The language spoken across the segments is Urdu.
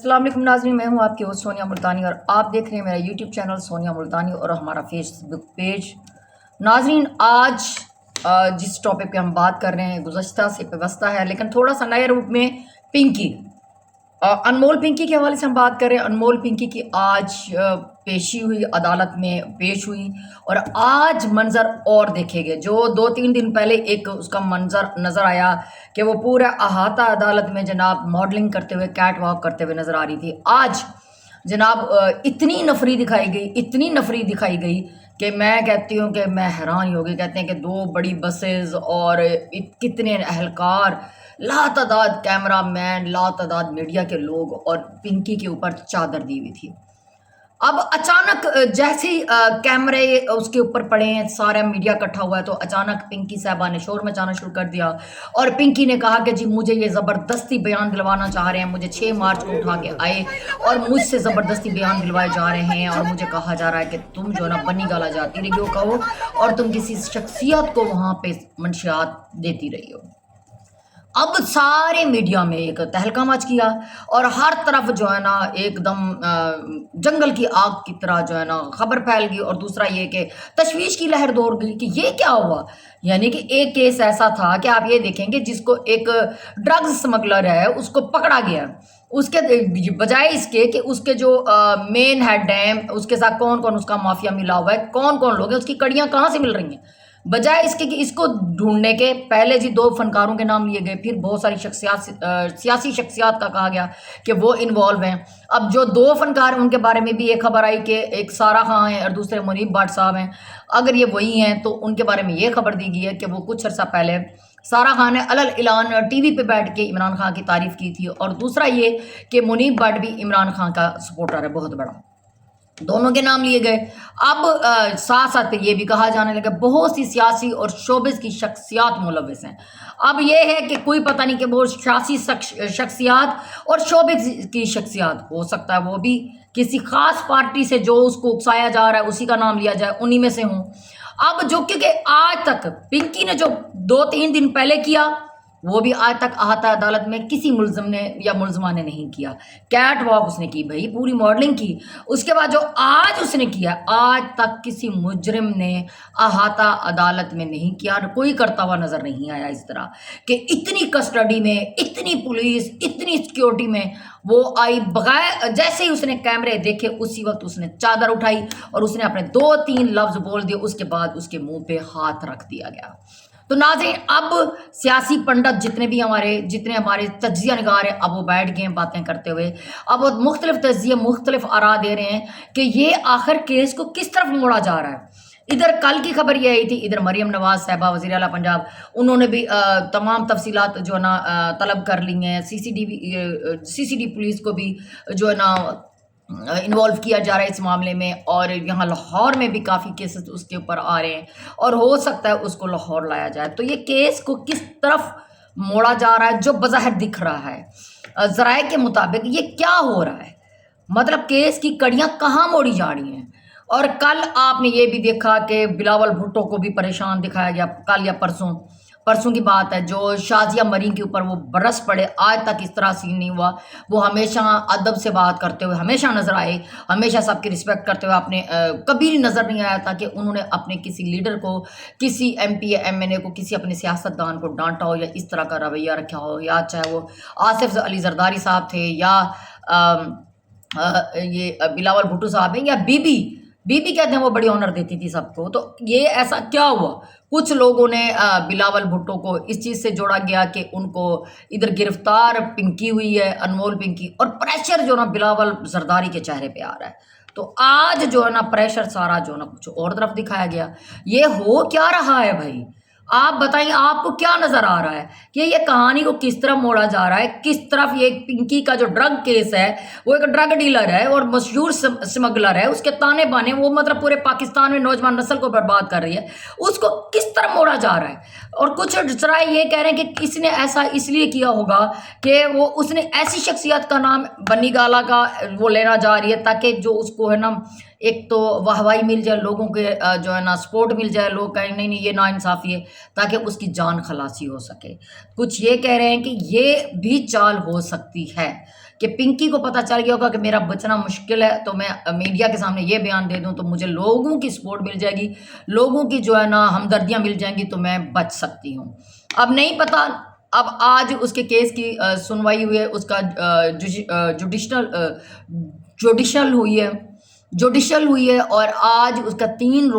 السلام علیکم ناظرین، میں ہوں آپ کی ہوسٹ سونیا ملتانی اور آپ دیکھ رہے ہیں میرا یوٹیوب چینل سونیا ملتانی اور ہمارا فیس بک پیج۔ ناظرین، آج جس ٹاپک پہ ہم بات کر رہے ہیں گزشتہ سے پیوستہ ہے لیکن تھوڑا سا نئے روپ میں، پنکی، انمول پنکی کے حوالے سے ہم بات کر رہے ہیں۔ انمول پنکی کی آج پیشی ہوئی، عدالت میں پیش ہوئی، اور آج منظر اور دیکھے گئے جو 2-3 دن پہلے ایک اس کا منظر نظر آیا کہ وہ پورا احاطہ عدالت میں جناب ماڈلنگ کرتے ہوئے، کیٹ واک کرتے ہوئے نظر آ رہی تھی۔ آج جناب اتنی نفری دکھائی گئی کہ میں کہتی ہوں کہ میں حیران ہی ہو گئی۔ کہتے ہیں کہ 2 بڑی بسز اور کتنے اہلکار، لاتعداد کیمرہ مین، لاتعداد میڈیا کے لوگ، اور پنکی کے اوپر چادر دی ہوئی تھی۔ اب اچانک جیسے ہی کیمرے اس کے اوپر پڑے ہیں، سارا میڈیا اکٹھا ہوا ہے، تو اچانک پنکی صاحبہ نے شور مچانا شروع کر دیا، اور پنکی نے کہا کہ جی مجھے یہ زبردستی بیان دلوانا چاہ رہے ہیں، مجھے 6 مارچ کو اٹھا کے آئے اور مجھ سے زبردستی بیان دلوائے جا رہے ہیں، اور مجھے کہا جا رہا ہے کہ تم جو ہے نا بنی گالا جاتی رہی ہو کہو، اور تم کسی شخصیت کو وہاں پہ منشیات دیتی رہی ہو۔ اب سارے میڈیا میں ایک تہلکہ مچ گیا، اور ہر طرف جو ہے نا ایک دم جنگل کی آگ کی طرح جو ہے نا خبر پھیل گئی، اور دوسرا یہ کہ تشویش کی لہر دوڑ گئی کہ یہ کیا ہوا۔ یعنی کہ ایک کیس ایسا تھا کہ آپ یہ دیکھیں گے جس کو ایک ڈرگز سمگلر ہے اس کو پکڑا گیا، اس کے بجائے اس کے کہ اس کے جو مین ہیڈ ہے اس کے ساتھ کون کون اس کا مافیا ملا ہوا ہے، کون کون لوگ ہیں، اس کی کڑیاں کہاں سے مل رہی ہیں، بجائے اس کے کہ اس کو ڈھونڈنے کے پہلے جی 2 فنکاروں کے نام لیے گئے، پھر بہت ساری سیاسی شخصیات کا کہا گیا کہ وہ انوالو ہیں۔ اب جو 2 فنکار ہیں ان کے بارے میں بھی ایک خبر آئی کہ ایک سارا خان ہے اور دوسرے منیب بٹ صاحب ہیں۔ اگر یہ وہی ہیں تو ان کے بارے میں یہ خبر دی گئی ہے کہ وہ کچھ عرصہ پہلے سارا خان نے علل اعلان ٹی وی پہ بیٹھ کے عمران خان کی تعریف کی تھی، اور دوسرا یہ کہ منیب بٹ بھی عمران خان کا سپورٹر ہے بہت بڑا، دونوں کے نام لیے گئے۔ اب ساتھ ساتھ یہ بھی کہا جانے لگا بہت سی سیاسی اور شوبز کی شخصیات ملوث ہیں۔ اب یہ ہے کہ کوئی پتہ نہیں کہ وہ سیاسی شخصیات اور شوبز کی شخصیات ہو سکتا ہے وہ بھی کسی خاص پارٹی سے جو اس کو اکسایا جا رہا ہے اسی کا نام لیا جائے، انہی میں سے ہوں۔ اب جو کہ آج تک پنکی نے جو 2-3 دن پہلے کیا وہ بھی آج تک احاطہ عدالت میں کسی ملزم نے یا ملزمہ نے نہیں کیا۔ کیٹ واک اس نے کی بھائی، پوری ماڈلنگ کی۔ اس کے بعد جو آج اس نے کیا، آج تک کسی مجرم نے احاطہ عدالت میں نہیں کیا، کوئی کرتا ہوا نظر نہیں آیا اس طرح کہ اتنی کسٹڈی میں، اتنی پولیس، اتنی سیکیورٹی میں وہ آئی، بغیر جیسے ہی اس نے کیمرے دیکھے اسی وقت اس نے چادر اٹھائی اور اس نے اپنے 2-3 لفظ بول دیے، اس کے بعد اس کے منہ پہ ہاتھ رکھ دیا گیا۔ تو ناظرین، اب سیاسی پنڈت جتنے ہمارے تجزیہ نگار ہیں، اب وہ بیٹھ گئے ہیں باتیں کرتے ہوئے، اب وہ مختلف تجزیے، مختلف آراء دے رہے ہیں کہ یہ آخر کیس کو کس طرف موڑا جا رہا ہے۔ ادھر کل کی خبر یہ آئی تھی، ادھر مریم نواز صاحبہ وزیر اعلیٰ پنجاب، انہوں نے بھی تمام تفصیلات جو ہے نا طلب کر لی ہیں، سی سی ڈی پولیس کو بھی جو ہے نا انوالو کیا جا رہا ہے اس معاملے میں، اور یہاں لاہور میں بھی کافی کیسز اس کے اوپر آ رہے ہیں، اور ہو سکتا ہے اس کو لاہور لایا جائے۔ تو یہ کیس کو کس طرف موڑا جا رہا ہے جو بظاہر دکھ رہا ہے ذرائع کے مطابق، یہ کیا ہو رہا ہے، مطلب کیس کی کڑیاں کہاں موڑی جا رہی ہیں۔ اور کل آپ نے یہ بھی دیکھا کہ بلاول بھٹو کو بھی پریشان دکھایا گیا، کل یا پرسوں کی بات ہے، جو شازیہ مرین کے اوپر وہ برس پڑے، آج تک اس طرح سین نہیں ہوا۔ وہ ہمیشہ ادب سے بات کرتے ہوئے ہمیشہ نظر آئے، ہمیشہ سب کی رسپیکٹ کرتے ہوئے، اپنے کبھی نظر نہیں آیا تھا کہ انہوں نے اپنے کسی لیڈر کو، کسی ایم پی ایم این اے کو، کسی اپنے سیاستدان کو ڈانٹا ہو یا اس طرح کا رویہ رکھا ہو، یا چاہے وہ آصف علی زرداری صاحب تھے یا یہ بلاول بھٹو صاحب ہیں یا بی بی کہتے ہیں وہ بڑی آنر دیتی تھی سب کو۔ تو یہ ایسا کیا ہوا؟ کچھ لوگوں نے بلاول بھٹو کو اس چیز سے جوڑا گیا کہ ان کو ادھر گرفتار پنکی ہوئی ہے، انمول پنکی، اور پریشر جو نا بلاول زرداری کے چہرے پہ آ رہا ہے۔ تو آج جو ہے نا پریشر سارا جو ہے نا کچھ اور طرف دکھایا گیا۔ یہ ہو کیا رہا ہے بھائی؟ آپ بتائیں، آپ کو کیا نظر آ رہا ہے کہ یہ کہانی کو کس طرح موڑا جا رہا ہے؟ کس طرف یہ پنکی کا جو ڈرگ کیس ہے، وہ ایک ڈرگ ڈیلر ہے اور مشہور سمگلر ہے، اس کے تانے بانے وہ مطلب پورے پاکستان میں نوجوان نسل کو برباد کر رہی ہے، اس کو کس طرح موڑا جا رہا ہے؟ اور کچھ ذرائع یہ کہہ رہے ہیں کہ اس نے ایسا اس لیے کیا ہوگا کہ اس نے ایسی شخصیت کا نام بنی گالا کا وہ لینا جا رہی ہے تاکہ جو اس کو ہے نا ایک تو واہوائی مل جائے، لوگوں کے جو ہے نا سپورٹ مل جائے، لوگ کہیں نہیں یہ ناانصافی ہے، تاکہ اس کی جان خلاصی ہو سکے۔ کچھ یہ کہہ رہے ہیں کہ یہ بھی چال ہو سکتی ہے کہ پنکی کو پتہ چل گیا ہوگا کہ میرا بچنا مشکل ہے تو میں میڈیا کے سامنے یہ بیان دے دوں تو مجھے لوگوں کی سپورٹ مل جائے گی، لوگوں کی جو ہے نا ہمدردیاں مل جائیں گی تو میں بچ سکتی ہوں۔ اب نہیں پتہ، اب آج اس کے کیس کی سنوائی ہوئی ہے، اس کا جوڈیشل ہوئی ہے اور آج اس کا 3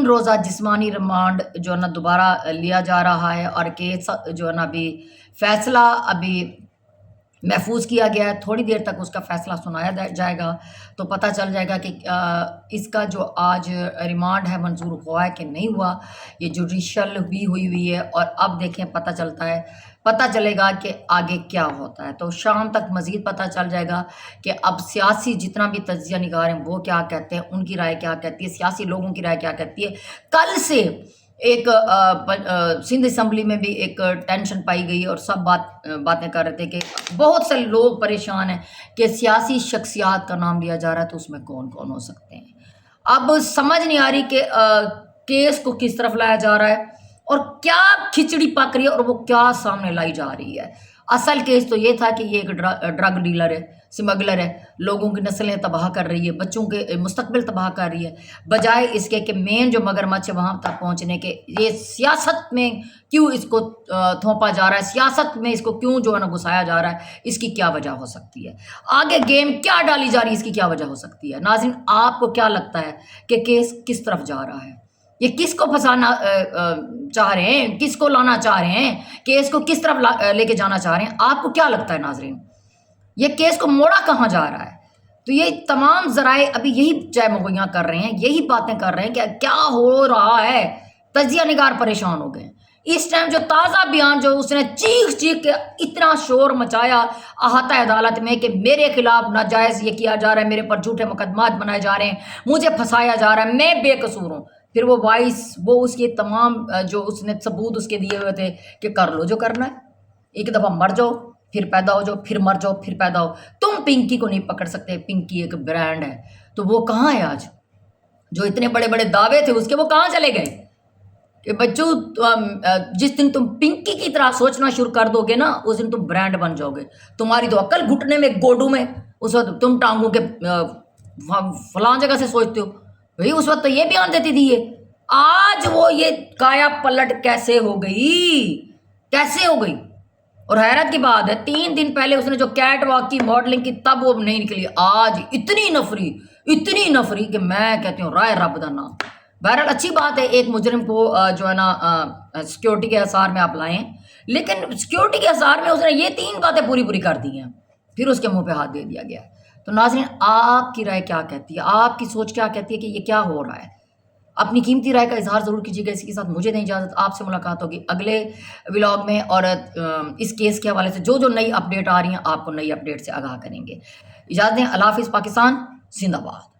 روزہ جسمانی ریمانڈ جو ہے نا دوبارہ لیا جا رہا ہے، اور کیس جو ہے نا ابھی فیصلہ ابھی محفوظ کیا گیا ہے۔ تھوڑی دیر تک اس کا فیصلہ سنایا جائے گا تو پتہ چل جائے گا کہ اس کا جو آج ریمانڈ ہے منظور ہوا ہے کہ نہیں ہوا۔ یہ جوڈیشل بھی ہوئی ہے اور اب دیکھیں پتہ چلے گا کہ آگے کیا ہوتا ہے۔ تو شام تک مزید پتہ چل جائے گا کہ اب سیاسی جتنا بھی تجزیہ نگار ہیں وہ کیا کہتے ہیں، ان کی رائے کیا کہتی ہے، سیاسی لوگوں کی رائے کیا کہتی ہے۔ کل سے ایک سندھ اسمبلی میں بھی ایک ٹینشن پائی گئی اور سب باتیں کر رہے تھے کہ بہت سے لوگ پریشان ہیں کہ سیاسی شخصیات کا نام لیا جا رہا ہے تو اس میں کون کون ہو سکتے ہیں۔ اب سمجھ نہیں آ رہی کہ کیس کو کس طرف لایا جا رہا ہے اور کیا کھچڑی پک رہی ہے اور وہ کیا سامنے لائی جا رہی ہے۔ اصل کیس تو یہ تھا کہ یہ ایک ڈرگ ڈیلر ہے، سمگلر ہے، لوگوں کی نسلیں تباہ کر رہی ہے، بچوں کے مستقبل تباہ کر رہی ہے، بجائے اس کے کہ مین جو مگرمچھ ہے وہاں تک پہنچنے کے یہ سیاست میں کیوں اس کو تھوپا جا رہا ہے، سیاست میں اس کو کیوں جو ہے نا گھسایا جا رہا ہے، اس کی کیا وجہ ہو سکتی ہے، آگے گیم کیا ڈالی جا رہی ہے، اس کی کیا وجہ ہو سکتی ہے۔ ناظرین، آپ کو کیا لگتا ہے کہ کیس کس طرف جا رہا ہے؟ یہ کس کو پھنسانا چاہ رہے ہیں، کس کو لانا چاہ رہے ہیں، کیس کو کس طرف لے کے جانا چاہ رہے ہیں؟ آپ کو کیا لگتا ہے ناظرین، یہ کیس کو موڑا کہاں جا رہا ہے؟ تو یہ تمام ذرائع ابھی یہی چائے مغویاں کر رہے ہیں، یہی باتیں کر رہے ہیں کہ کیا ہو رہا ہے۔ تجزیہ نگار پریشان ہو گئے اس ٹائم۔ جو تازہ بیان جو اس نے چیخ کے اتنا شور مچایا احاطہ عدالت میں کہ میرے خلاف ناجائز یہ کیا جا رہا ہے، میرے پر جھوٹے مقدمات بنائے جا رہے ہیں، مجھے پھنسایا جا رہا ہے، میں بے قصور ہوں۔ پھر وہ اس کے تمام جو اس نے ثبوت اس کے دیے ہوئے تھے کہ کر لو جو کرنا ہے، ایک دفعہ مر جاؤ پھر پیدا ہو جاؤ، پھر مر جاؤ پھر پیدا ہو۔ تم پنکی کو نہیں پکڑ سکتے، پنکی ایک برانڈ ہے۔ تو وہ کہاں ہے آج؟ جو اتنے بڑے بڑے دعوے تھے اس کے، وہ کہاں چلے گئے؟ کہ بچوں جس دن تم پنکی کی طرح سوچنا شروع کر دو گے نا، اس دن تم برانڈ بن جاؤ گے۔ تمہاری تو عقل گھٹنے میں گوڈو میں، اس وقت تم ٹانگوں کے فلاں جگہ سے سوچتے ہو بھئی، اس وقت تو یہ بیان دیتی تھی یہ۔ آج وہ یہ کایا پلٹ کیسے ہو گئی؟ اور حیرت کی بات ہے 3 دن پہلے اس نے جو کیٹ واک کی ماڈلنگ کی تب وہ نہیں نکلی، آج اتنی نفری کہ میں کہتی ہوں رائے رب دا نام۔ بہرحال اچھی بات ہے، ایک مجرم کو جو ہے نا سیکیورٹی کے اثار میں آپ لائیں، لیکن سیکیورٹی کے اثار میں اس نے یہ 3 باتیں پوری کر دی ہیں، پھر اس کے منہ پہ ہاتھ دے دیا گیا۔ تو ناظرین، آپ کی رائے کیا کہتی ہے؟ آپ کی سوچ کیا کہتی ہے کہ یہ کیا ہو رہا ہے؟ اپنی قیمتی رائے کا اظہار ضرور کیجیے گا۔ اسی کے ساتھ مجھے دیں اجازت، آپ سے ملاقات ہوگی اگلے ولاگ میں، اور اس کیس کے حوالے سے جو نئی اپڈیٹ آ رہی ہیں آپ کو نئی اپڈیٹ سے آگاہ کریں گے۔ اجازت دیں، اللہ حافظ، پاکستان زندہ باد۔